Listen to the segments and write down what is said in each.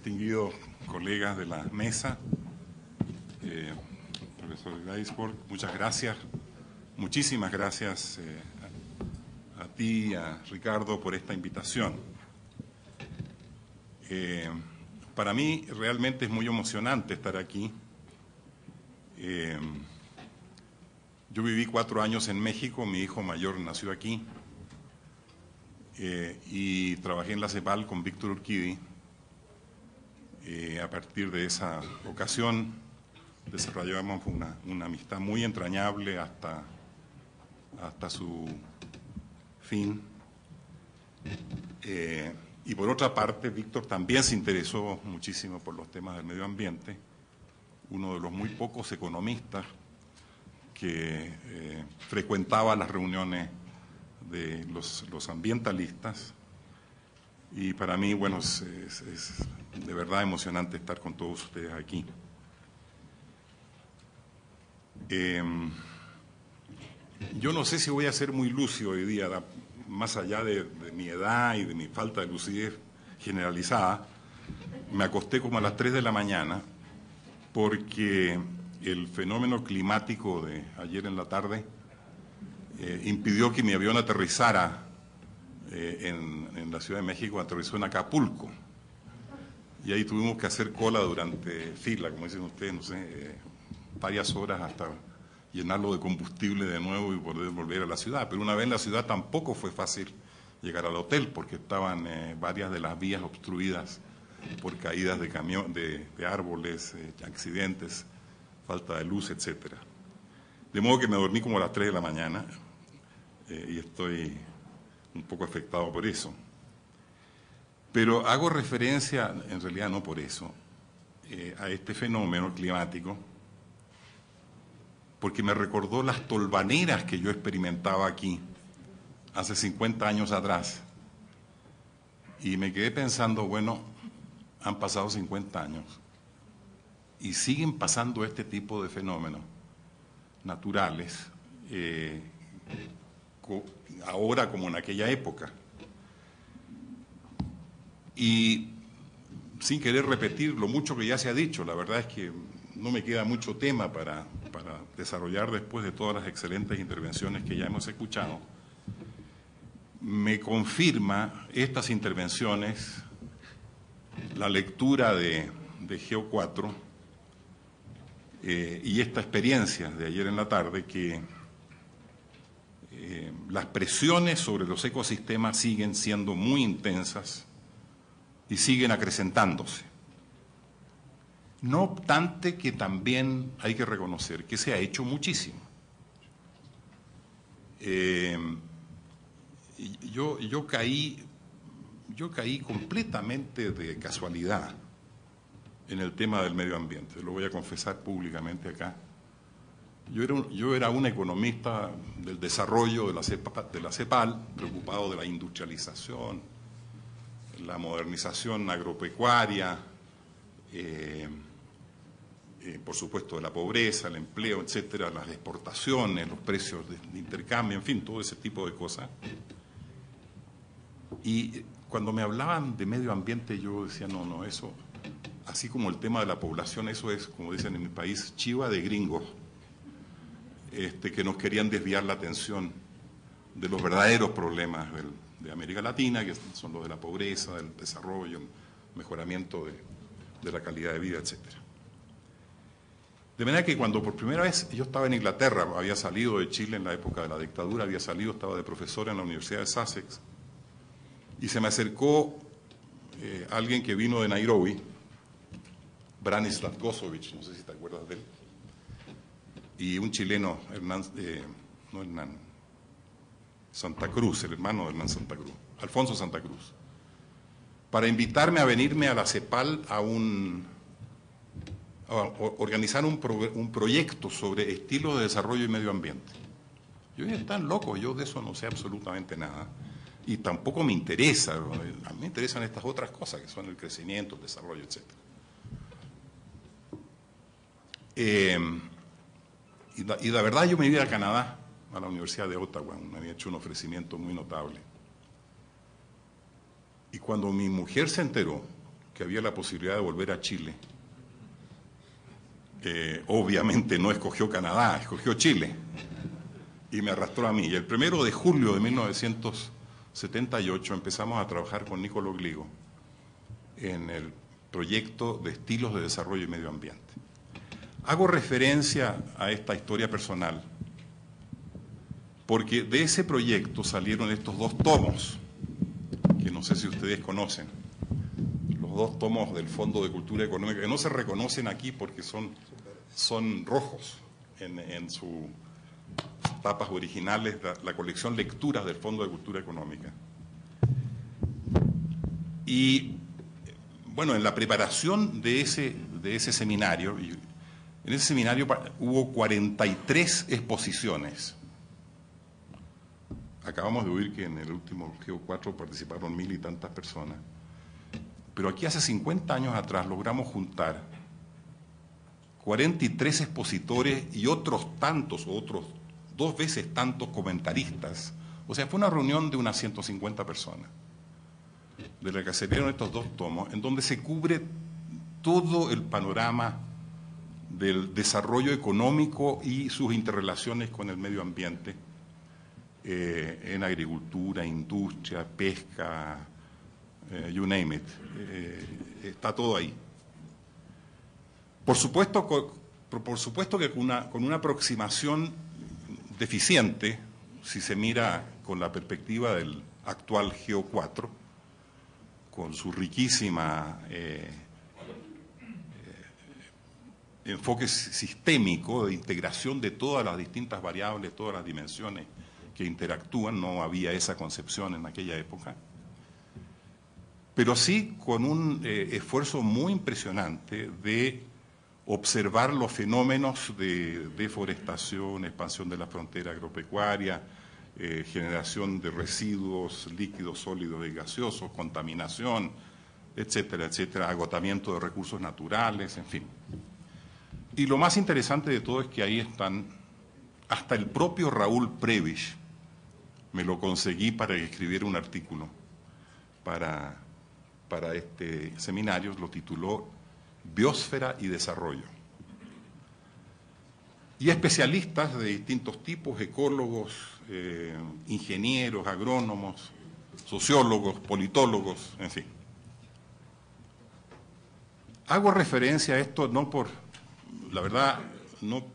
distinguidos colegas de la mesa, profesor Gaisborg, muchas gracias, muchísimas gracias a ti y a Ricardo por esta invitación. Para mí realmente es muy emocionante estar aquí. Yo viví 4 años en México, mi hijo mayor nació aquí, y trabajé en la CEPAL con Víctor Urquidi. A partir de esa ocasión desarrollamos una amistad muy entrañable hasta su fin. Y por otra parte, Víctor también se interesó muchísimo por los temas del medio ambiente, uno de los muy pocos economistas que frecuentaba las reuniones de los ambientalistas, y para mí, bueno, es de verdad emocionante estar con todos ustedes aquí. Yo no sé si voy a ser muy lúcido hoy día, más allá de mi edad y de mi falta de lucidez generalizada. Me acosté como a las 3 de la mañana porque el fenómeno climático de ayer en la tarde impidió que mi avión aterrizara en la Ciudad de México, aterrizó en Acapulco. Y ahí tuvimos que hacer cola durante fila, como dicen ustedes, no sé, varias horas hasta llenarlo de combustible de nuevo y poder volver a la ciudad. Pero una vez en la ciudad tampoco fue fácil llegar al hotel porque estaban varias de las vías obstruidas por caídas de árboles, accidentes, falta de luz, etcétera. De modo que me dormí como a las 3 de la mañana y estoy un poco afectado por eso. Pero hago referencia, en realidad no por eso, a este fenómeno climático, porque me recordó las tolvaneras que yo experimentaba aquí hace 50 años atrás. Y me quedé pensando, bueno, han pasado 50 años y siguen pasando este tipo de fenómenos naturales, ahora como en aquella época. Y sin querer repetir lo mucho que ya se ha dicho, la verdad es que no me queda mucho tema para desarrollar después de todas las excelentes intervenciones que ya hemos escuchado. Me confirma estas intervenciones la lectura de Geo 4 y esta experiencia de ayer en la tarde, que las presiones sobre los ecosistemas siguen siendo muy intensas y siguen acrecentándose. No obstante que también hay que reconocer que se ha hecho muchísimo. Yo caí completamente de casualidad en el tema del medio ambiente, lo voy a confesar públicamente acá. Yo era un economista del desarrollo de la CEPAL, preocupado de la industrialización, la modernización agropecuaria, por supuesto de la pobreza, el empleo, etcétera, las exportaciones, los precios de intercambio, en fin, todo ese tipo de cosas. Y cuando me hablaban de medio ambiente yo decía, no, eso, así como el tema de la población, eso es, como dicen en mi país, chiva de gringos, que nos querían desviar la atención de los verdaderos problemas de América Latina, que son los de la pobreza, del desarrollo, mejoramiento de la calidad de vida, etcétera. De manera que cuando por primera vez yo estaba en Inglaterra, había salido de Chile en la época de la dictadura, estaba de profesor en la Universidad de Sussex, y se me acercó alguien que vino de Nairobi, Branislav Gozovic, no sé si te acuerdas de él, y un chileno, Santa Cruz, el hermano de Hernán Santa Cruz, Alfonso Santa Cruz, para invitarme a venirme a la CEPAL a organizar un proyecto sobre estilos de desarrollo y medio ambiente. Yo dije, están locos, yo de eso no sé absolutamente nada. Y tampoco me interesa, a mí me interesan estas otras cosas que son el crecimiento, el desarrollo, etc. Y la verdad yo me iba a Canadá, a la Universidad de Ottawa, me había hecho un ofrecimiento muy notable. Y cuando mi mujer se enteró que había la posibilidad de volver a Chile, obviamente no escogió Canadá, escogió Chile, y me arrastró a mí. Y el 1 de julio de 1978 empezamos a trabajar con Nicolo Gligo en el proyecto de estilos de desarrollo y medio ambiente. Hago referencia a esta historia personal porque de ese proyecto salieron estos 2 tomos, que no sé si ustedes conocen, los 2 tomos del Fondo de Cultura Económica, que no se reconocen aquí porque son rojos en sus tapas originales, la colección Lecturas del Fondo de Cultura Económica. Y bueno, en la preparación de ese seminario, en ese seminario hubo 43 exposiciones. Acabamos de oír que en el último Geo4 participaron 1000 y tantas personas. Pero aquí hace 50 años atrás logramos juntar 43 expositores y otros tantos, otros 2 veces tantos comentaristas. O sea, fue una reunión de unas 150 personas, de la que salieron estos 2 tomos, en donde se cubre todo el panorama del desarrollo económico y sus interrelaciones con el medio ambiente, en agricultura, industria, pesca, you name it, está todo ahí. Por supuesto que con una aproximación deficiente, si se mira con la perspectiva del actual Geo4, con su riquísima enfoque sistémico de integración de todas las distintas variables, todas las dimensiones que interactúan. No había esa concepción en aquella época, pero sí con un esfuerzo muy impresionante de observar los fenómenos de deforestación, expansión de la frontera agropecuaria, generación de residuos líquidos, sólidos y gaseosos, contaminación, etcétera, etcétera, agotamiento de recursos naturales, en fin. Y lo más interesante de todo es que ahí están, hasta el propio Raúl Prebisch, me lo conseguí para que escribiera un artículo para este seminario, lo tituló Biosfera y Desarrollo. Y especialistas de distintos tipos, ecólogos, ingenieros, agrónomos, sociólogos, politólogos, en fin. Hago referencia a esto no por, la verdad, no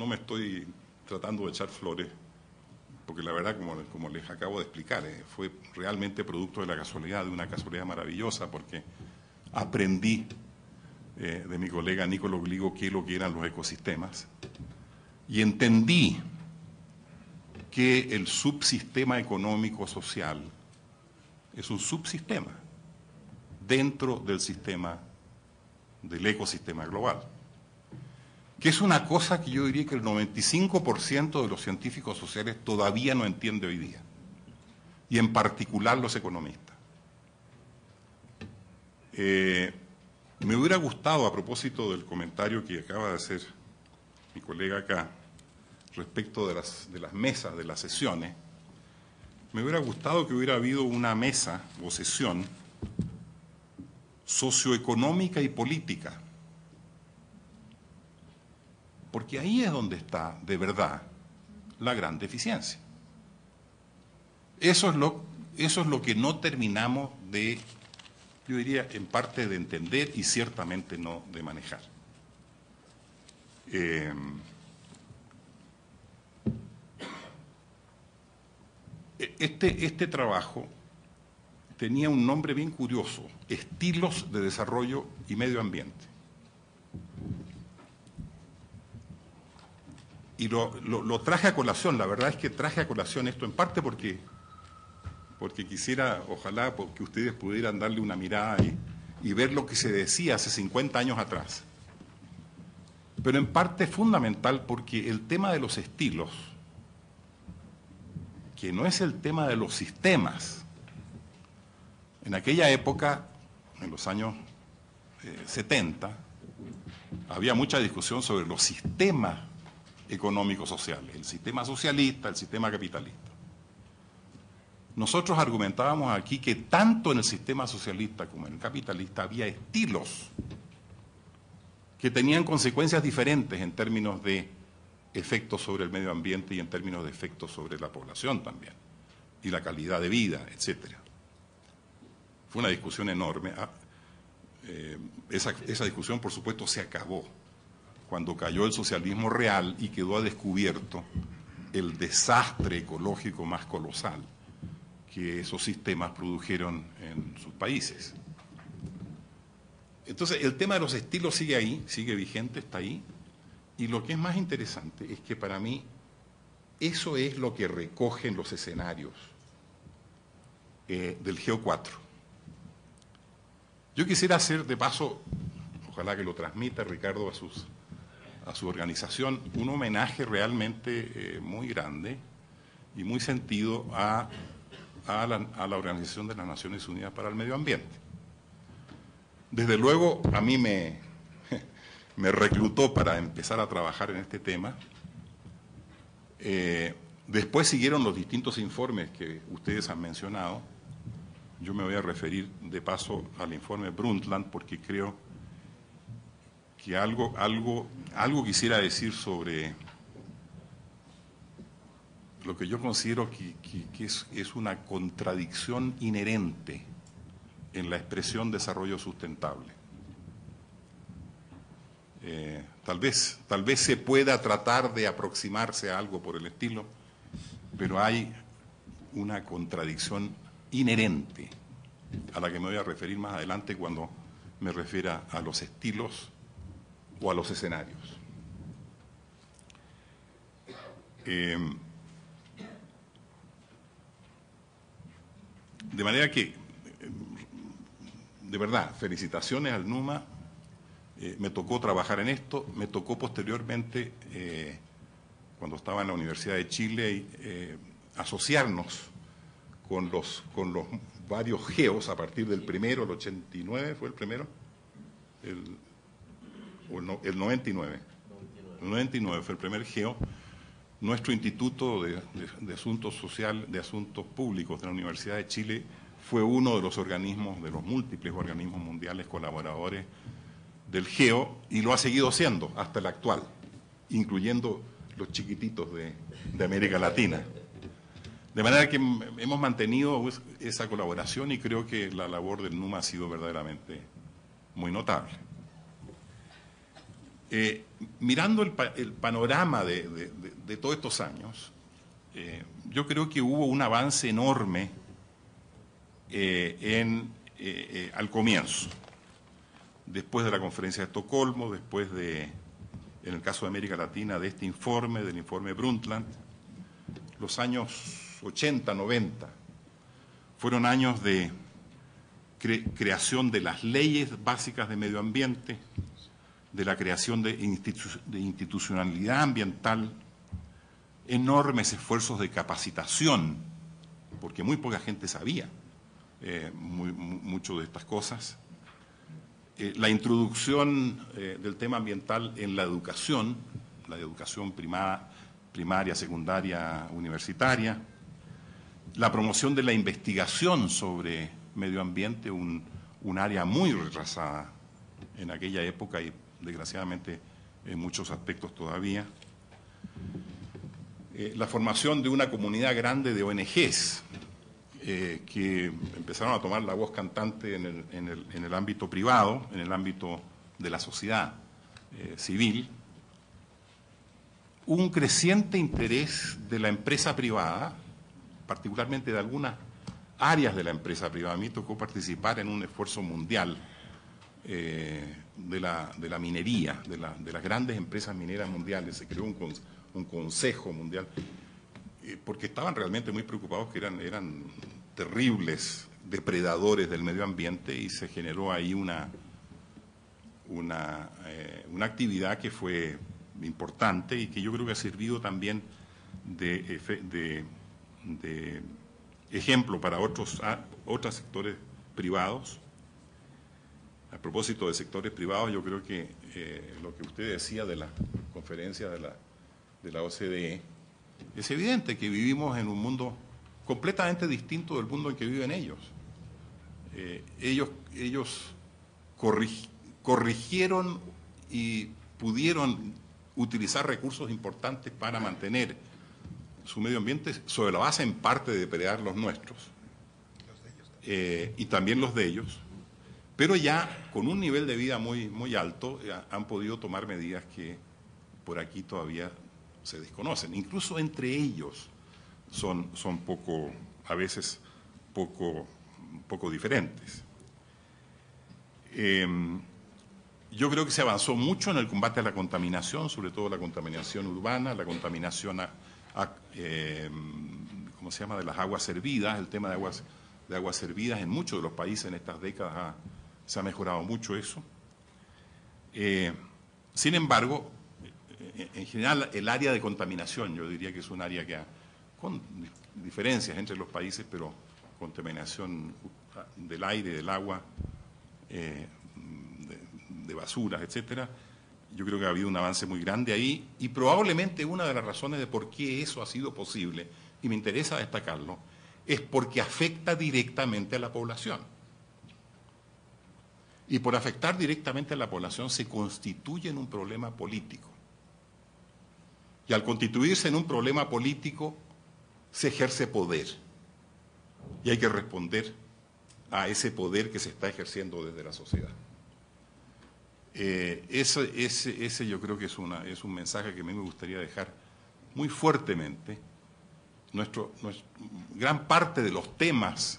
me estoy tratando de echar flores, porque la verdad, como les acabo de explicar, fue realmente producto de la casualidad, de una casualidad maravillosa, porque aprendí de mi colega Nicolo Gligo qué es lo que eran los ecosistemas, y entendí que el subsistema económico-social es un subsistema dentro del ecosistema global, que es una cosa que yo diría que el 95% de los científicos sociales todavía no entiende hoy día, y en particular los economistas. Me hubiera gustado, a propósito del comentario que acaba de hacer mi colega acá, respecto de las mesas, de las sesiones, me hubiera gustado que hubiera habido una mesa o sesión socioeconómica y política, porque ahí es donde está, de verdad, la gran deficiencia. Eso es lo que no terminamos de, yo diría, en parte de entender y ciertamente no de manejar. Este trabajo tenía un nombre bien curioso, Estilos de Desarrollo y Medio Ambiente. Y lo traje a colación, la verdad es que traje a colación esto en parte porque quisiera, ojalá, que ustedes pudieran darle una mirada y ver lo que se decía hace 50 años atrás. Pero en parte es fundamental porque el tema de los estilos, que no es el tema de los sistemas, en aquella época, en los años 70, había mucha discusión sobre los sistemas económicos sociales, el sistema socialista, el sistema capitalista. nosotros argumentábamos aquí que tanto en el sistema socialista como en el capitalista había estilos que tenían consecuencias diferentes en términos de efectos sobre el medio ambiente y en términos de efectos sobre la población también, y la calidad de vida, etcétera. Fue una discusión enorme. Esa discusión, por supuesto, se acabó cuando cayó el socialismo real y quedó a descubierto el desastre ecológico más colosal que esos sistemas produjeron en sus países. Entonces, el tema de los estilos sigue ahí, sigue vigente, está ahí. Y lo que es más interesante es que para mí eso es lo que recogen los escenarios del GEO4. Yo quisiera hacer, de paso, ojalá que lo transmita Ricardo a su organización, un homenaje realmente muy grande y muy sentido a la Organización de las Naciones Unidas para el Medio Ambiente. Desde luego, a mí me reclutó para empezar a trabajar en este tema. Después siguieron los distintos informes que ustedes han mencionado. Yo me voy a referir de paso al informe Brundtland porque creo que algo quisiera decir sobre lo que yo considero que es una contradicción inherente en la expresión desarrollo sustentable. Tal vez se pueda tratar de aproximarse a algo por el estilo, pero hay una contradicción inherente a la que me voy a referir más adelante cuando me refiera a los estilos o a los escenarios. De manera que, de verdad, felicitaciones al NUMA. Me tocó trabajar en esto, me tocó posteriormente, cuando estaba en la Universidad de Chile, asociarnos con los varios GEOs a partir del primero, el 89 fue el primero, el 99. El 99 fue el primer GEO. Nuestro Instituto de Asuntos Sociales, de Asuntos Públicos de la Universidad de Chile fue uno de los organismos, de los múltiples organismos mundiales colaboradores del GEO, y lo ha seguido siendo hasta el actual, incluyendo los chiquititos de América Latina. De manera que hemos mantenido esa colaboración y creo que la labor del NUMA ha sido verdaderamente muy notable. Mirando el panorama de todos estos años, yo creo que hubo un avance enorme al comienzo. Después de la conferencia de Estocolmo, después en el caso de América Latina, de este informe, del informe Brundtland, los años 80, 90, fueron años de creación de las leyes básicas de medio ambiente, de la creación de institucionalidad ambiental, enormes esfuerzos de capacitación, porque muy poca gente sabía mucho de estas cosas. La introducción del tema ambiental en la educación primaria, secundaria, universitaria, la promoción de la investigación sobre medio ambiente, un área muy retrasada en aquella época y desgraciadamente en muchos aspectos todavía. La formación de una comunidad grande de ONGs que empezaron a tomar la voz cantante en el ámbito privado, en el ámbito de la sociedad civil. Un creciente interés de la empresa privada, particularmente de algunas áreas de la empresa privada. A mí tocó participar en un esfuerzo mundial de la minería, de las grandes empresas mineras mundiales. Se creó un consejo mundial, porque estaban realmente muy preocupados, que eran terribles depredadores del medio ambiente, y se generó ahí una actividad que fue importante y que yo creo que ha servido también de ejemplo para otros sectores privados. A propósito de sectores privados, yo creo que lo que usted decía de la conferencia de la OCDE, es evidente que vivimos en un mundo completamente distinto del mundo en que viven ellos. Ellos corrigieron y pudieron utilizar recursos importantes para mantener su medio ambiente sobre la base en parte de depredar los nuestros, y también los de ellos, pero ya con un nivel de vida muy alto han podido tomar medidas que por aquí todavía se desconocen. Incluso entre ellos son a veces poco diferentes. Yo creo que se avanzó mucho en el combate a la contaminación, sobre todo la contaminación urbana, la contaminación ¿cómo se llama?, de las aguas servidas. El tema de aguas servidas en muchos de los países en estas décadas se ha mejorado mucho eso. Sin embargo, en general el área de contaminación, yo diría que es un área con diferencias entre los países, pero contaminación del aire, del agua, de basuras, etcétera. Yo creo que ha habido un avance muy grande ahí, y probablemente una de las razones de por qué eso ha sido posible, y me interesa destacarlo, es porque afecta directamente a la población. Y por afectar directamente a la población se constituye en un problema político. Y al constituirse en un problema político se ejerce poder. Y hay que responder a ese poder que se está ejerciendo desde la sociedad. Ese yo creo que es un mensaje que a mí me gustaría dejar muy fuertemente. Gran parte de los temas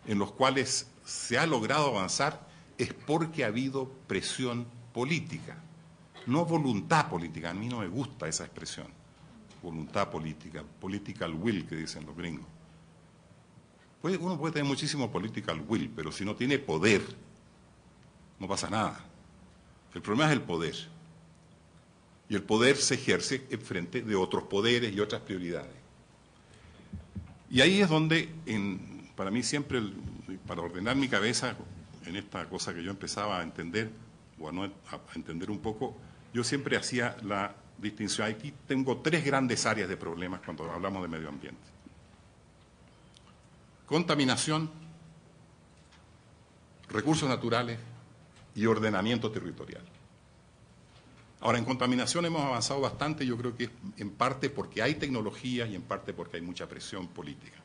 en los cuales se ha logrado avanzar es porque ha habido presión política, no voluntad política. A mí no me gusta esa expresión, voluntad política, political will, que dicen los gringos. Uno puede tener muchísimo political will, pero si no tiene poder, no pasa nada. El problema es el poder. Y el poder se ejerce en frente de otros poderes y otras prioridades. Y ahí es donde, para mí siempre, para ordenar mi cabeza en esta cosa que yo empezaba a entender, o a entender un poco, yo siempre hacía la distinción. Aquí tengo tres grandes áreas de problemas cuando hablamos de medio ambiente: contaminación, recursos naturales y ordenamiento territorial. Ahora, en contaminación hemos avanzado bastante, yo creo que es en parte porque hay tecnologías y en parte porque hay mucha presión política.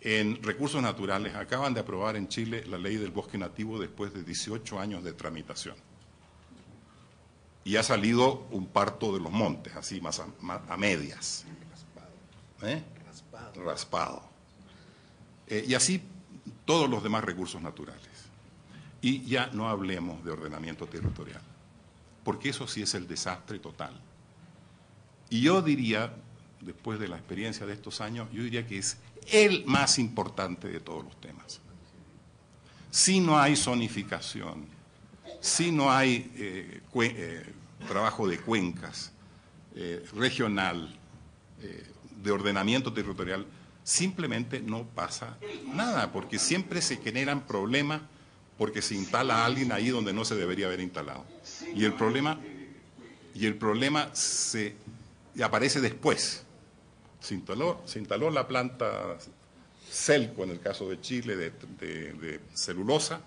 En recursos naturales, acaban de aprobar en Chile la ley del bosque nativo después de 18 años de tramitación. Y ha salido un parto de los montes, así más a medias. Raspado. Y así todos los demás recursos naturales. Y ya no hablemos de ordenamiento territorial, porque eso sí es el desastre total. Y yo diría, después de la experiencia de estos años, yo diría que es el más importante de todos los temas. Si no hay zonificación, si no hay trabajo de cuencas, regional, de ordenamiento territorial, simplemente no pasa nada, porque siempre se generan problemas porque se instala a alguien ahí donde no se debería haber instalado. Y el problema aparece después. Se instaló la planta Celco, en el caso de Chile, de celulosa,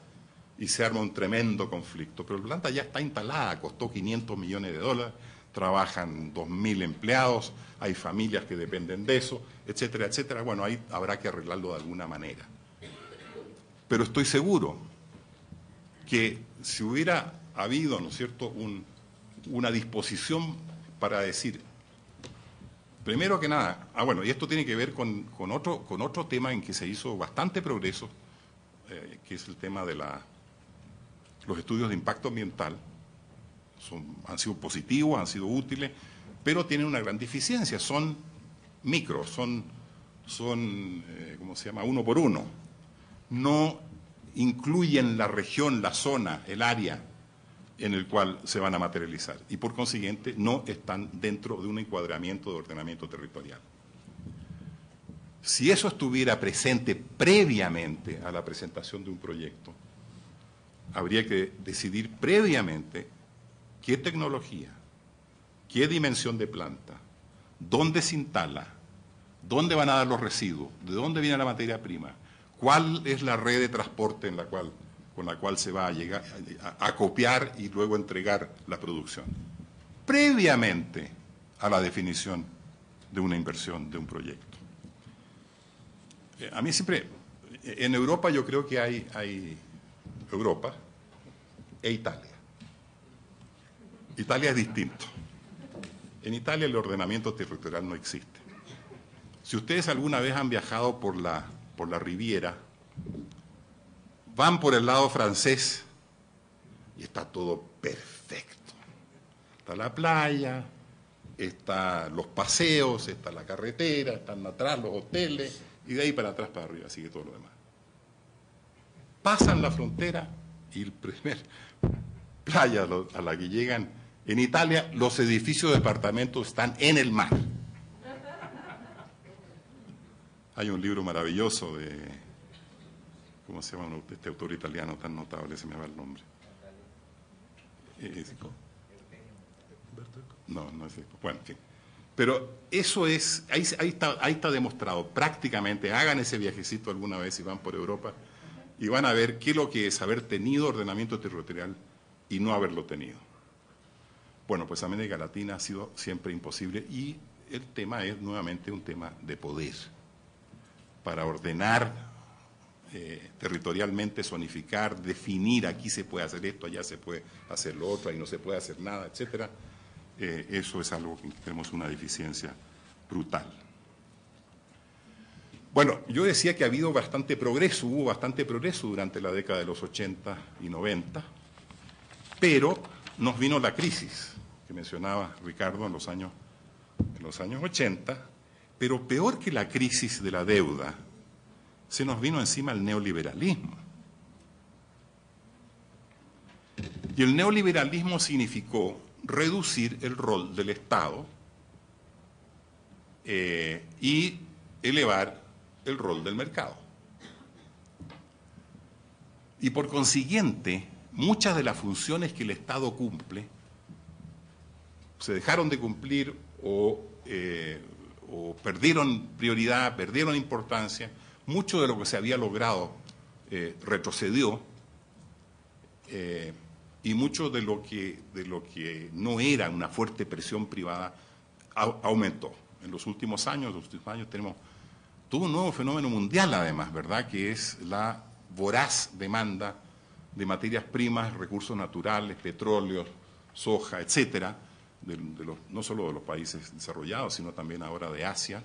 y se arma un tremendo conflicto. Pero la planta ya está instalada, costó $500 millones, trabajan 2.000 empleados, hay familias que dependen de eso, etcétera, etcétera. Bueno, ahí habrá que arreglarlo de alguna manera. Pero estoy seguro que si hubiera habido, ¿no es cierto?, una disposición para decir, primero que nada, bueno, y esto tiene que ver con otro tema en que se hizo bastante progreso, que es el tema de los estudios de impacto ambiental. Han sido positivos, han sido útiles, pero tienen una gran deficiencia. Son micros, son ¿cómo se llama?, uno por uno. No incluyen la región, la zona, el área en el cual se van a materializar, y por consiguiente no están dentro de un encuadramiento de ordenamiento territorial. Si eso estuviera presente previamente a la presentación de un proyecto, habría que decidir previamente qué tecnología, qué dimensión de planta, dónde se instala, ¿Dónde van a dar los residuos? ¿De dónde viene la materia prima? ¿Cuál es la red de transporte con la cual se va a llegar a copiar y luego entregar la producción? Previamente a la definición de una inversión, de un proyecto. A mí siempre, en Europa yo creo que hay Europa e Italia. Italia es distinto. En Italia el ordenamiento territorial no existe. Si ustedes alguna vez han viajado por la Riviera, van por el lado francés y está todo perfecto. Está la playa, están los paseos, está la carretera, están atrás los hoteles, y de ahí para atrás para arriba sigue todo lo demás. Pasan la frontera y el primer playa a la que llegan en Italia, los edificios de departamentos están en el mar. Hay un libro maravilloso de, ¿cómo se llama este autor italiano tan notable? Se me va el nombre. No, no es. Bueno, en fin. Pero eso es, ahí está demostrado prácticamente. Hagan ese viajecito alguna vez si van por Europa y van a ver qué es lo que es haber tenido ordenamiento territorial y no haberlo tenido. Bueno, pues América Latina ha sido siempre imposible y el tema es nuevamente un tema de poder. Para ordenar territorialmente, zonificar, definir, aquí se puede hacer esto, allá se puede hacer lo otro, ahí no se puede hacer nada, etcétera. Eso es algo que tenemos una deficiencia brutal. Bueno, yo decía que ha habido bastante progreso, hubo bastante progreso durante la década de los 80 y 90, pero nos vino la crisis que mencionaba Ricardo en los años 80, pero peor que la crisis de la deuda, se nos vino encima el neoliberalismo. Y el neoliberalismo significó reducir el rol del Estado y elevar el rol del mercado. Y por consiguiente, muchas de las funciones que el Estado cumple se dejaron de cumplir o perdieron prioridad, perdieron importancia. Mucho de lo que se había logrado retrocedió y mucho de lo que no era una fuerte presión privada aumentó. En los últimos años tenemos todo un nuevo fenómeno mundial además, ¿verdad?, que es la voraz demanda de materias primas, recursos naturales, petróleo, soja, etcétera, no solo de los países desarrollados, sino también ahora de Asia.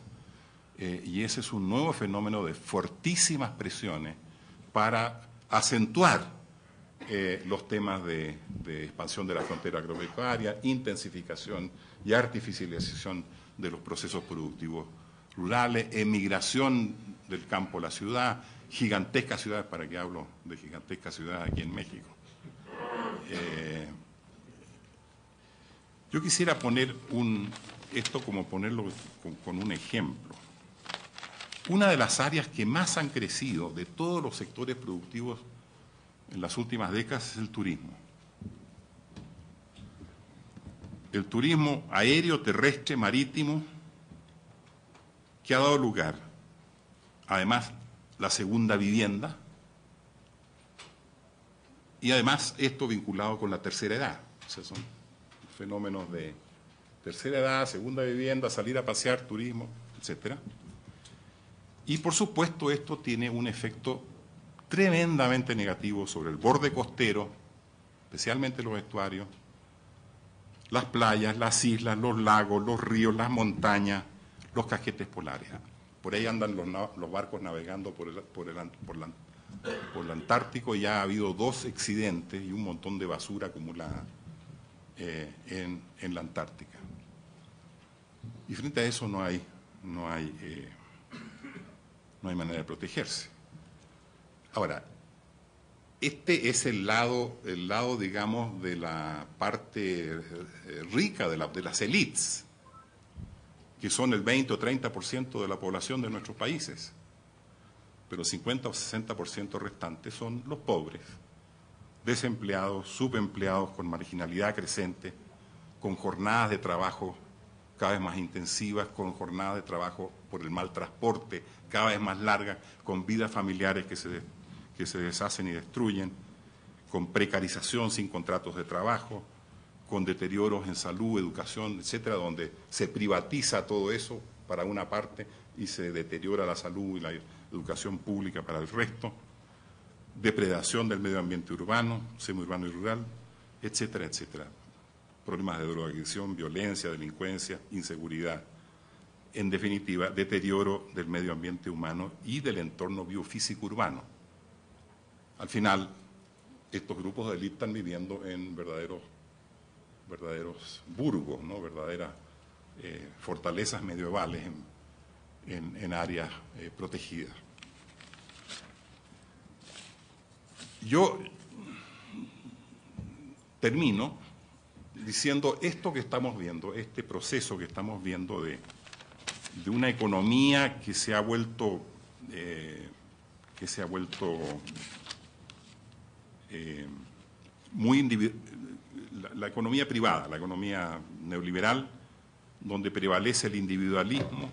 Y ese es un nuevo fenómeno de fortísimas presiones para acentuar los temas de expansión de la frontera agropecuaria, intensificación y artificialización de los procesos productivos rurales, emigración del campo a la ciudad, gigantescas ciudades, ¿para qué hablo de gigantescas ciudades aquí en México? Yo quisiera poner esto como ponerlo con un ejemplo. Una de las áreas que más han crecido de todos los sectores productivos en las últimas décadas es el turismo. El turismo aéreo, terrestre, marítimo, que ha dado lugar, además, la segunda vivienda, y además esto vinculado con la tercera edad. O sea, son fenómenos de tercera edad, segunda vivienda, salir a pasear, turismo, etcétera. Y por supuesto esto tiene un efecto tremendamente negativo sobre el borde costero, especialmente los estuarios, las playas, las islas, los lagos, los ríos, las montañas, los casquetes polares. Por ahí andan los barcos navegando por el Antártico y ya ha habido 2 accidentes y un montón de basura acumulada en la Antártica. Y frente a eso no hay manera de protegerse. Ahora, este es el lado, digamos, de la parte rica de las élites, que son el 20 o 30% de la población de nuestros países. Pero el 50 o 60% restantes son los pobres, desempleados, subempleados, con marginalidad creciente, con jornadas de trabajo cada vez más intensivas, con jornadas de trabajo por el mal transporte, cada vez más largas, con vidas familiares que se deshacen y destruyen, con precarización sin contratos de trabajo, con deterioros en salud, educación, etcétera, donde se privatiza todo eso para una parte y se deteriora la salud y la educación pública para el resto, depredación del medio ambiente urbano, semiurbano y rural, etcétera, etcétera. Problemas de drogadicción, violencia, delincuencia, inseguridad. En definitiva, deterioro del medio ambiente humano y del entorno biofísico urbano. Al final, estos grupos de élite están viviendo en verdaderos burgos, ¿no? Verdaderas fortalezas medievales en áreas protegidas. Yo termino diciendo esto que estamos viendo, este proceso que estamos viendo de una economía que se ha vuelto muy individual, la economía privada, la economía neoliberal, donde prevalece el individualismo,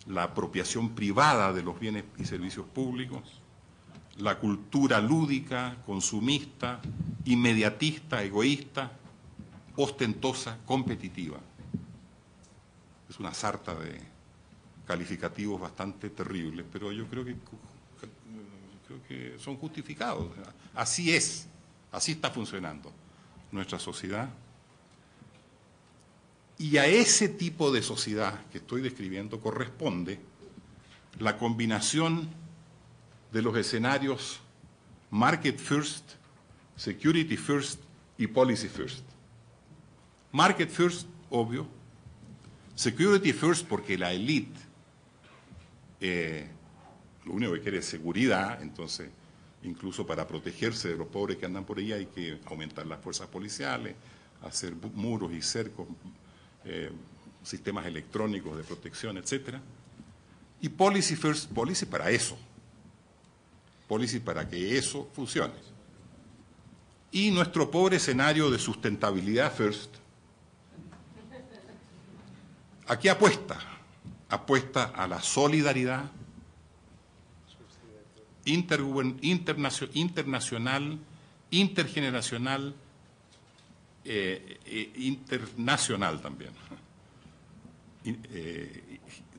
la apropiación privada de los bienes y servicios públicos, la cultura lúdica, consumista, inmediatista, egoísta, ostentosa, competitiva. Es una sarta de calificativos bastante terribles, pero yo creo que son justificados. Así es, así está funcionando nuestra sociedad. Y a ese tipo de sociedad que estoy describiendo corresponde la combinación de los escenarios market first, security first y policy first. Market first, obvio. Security first, porque la élite lo único que quiere es seguridad, entonces incluso para protegerse de los pobres que andan por ahí hay que aumentar las fuerzas policiales, hacer muros y cercos, sistemas electrónicos de protección, etcétera. Y policy first, policy para eso. Policy para que eso funcione. Y nuestro pobre escenario de sustentabilidad first, aquí apuesta a la solidaridad internacional, intergeneracional, internacional también.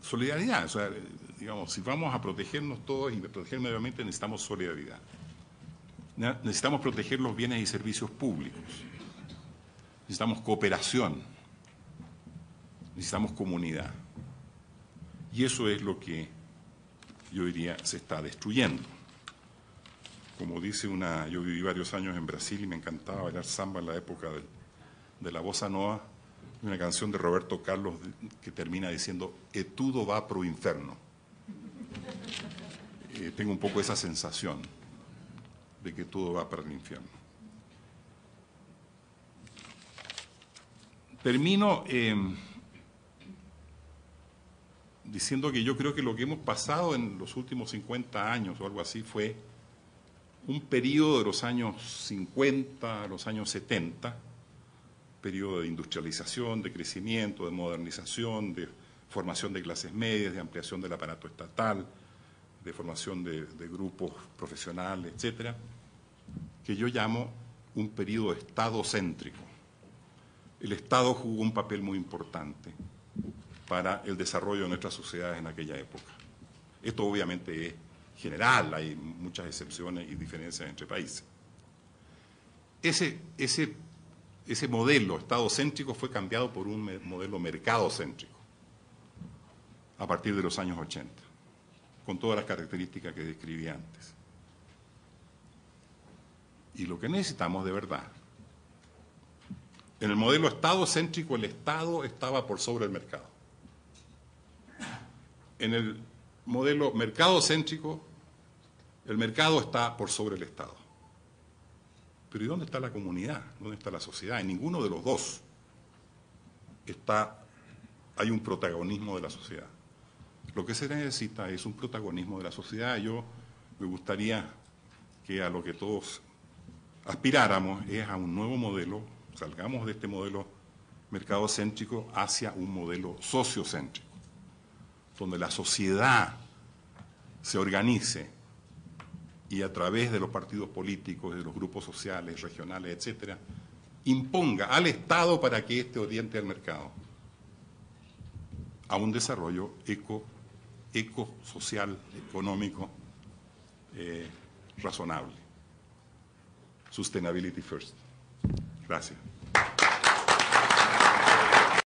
Solidaridad, o sea, digamos, si vamos a protegernos todos y proteger el medio ambiente, necesitamos solidaridad. Necesitamos proteger los bienes y servicios públicos. Necesitamos cooperación. Necesitamos comunidad. Y eso es lo que yo diría se está destruyendo. Como dice yo viví varios años en Brasil y me encantaba bailar samba en la época de la bossa nova, una canción de Roberto Carlos que termina diciendo "E tudo va pro inferno". Tengo un poco esa sensación de que todo va para el infierno. Termino diciendo que yo creo que lo que hemos pasado en los últimos 50 años o algo así fue un periodo de los años 50 a los años 70, periodo de industrialización, de crecimiento, de modernización, de formación de clases medias, de ampliación del aparato estatal, de formación de grupos profesionales, etcétera, que yo llamo un periodo estadocéntrico. El Estado jugó un papel muy importante para el desarrollo de nuestras sociedades en aquella época. Esto obviamente es general, hay muchas excepciones y diferencias entre países. Ese modelo estadocéntrico fue cambiado por un modelo mercadocéntrico a partir de los años 80, con todas las características que describí antes. Y lo que necesitamos de verdad, en el modelo estadocéntrico el Estado estaba por sobre el mercado. En el modelo mercadocéntrico el mercado está por sobre el Estado. Pero ¿y dónde está la comunidad? ¿Dónde está la sociedad? En ninguno de los dos hay un protagonismo de la sociedad. Lo que se necesita es un protagonismo de la sociedad. Yo me gustaría que a lo que todos aspiráramos es a un nuevo modelo, salgamos de este modelo mercadocéntrico hacia un modelo sociocéntrico, donde la sociedad se organice y a través de los partidos políticos, de los grupos sociales, regionales, etcétera, imponga al Estado para que éste oriente al mercado a un desarrollo social, económico, razonable. Sustainability first. Gracias.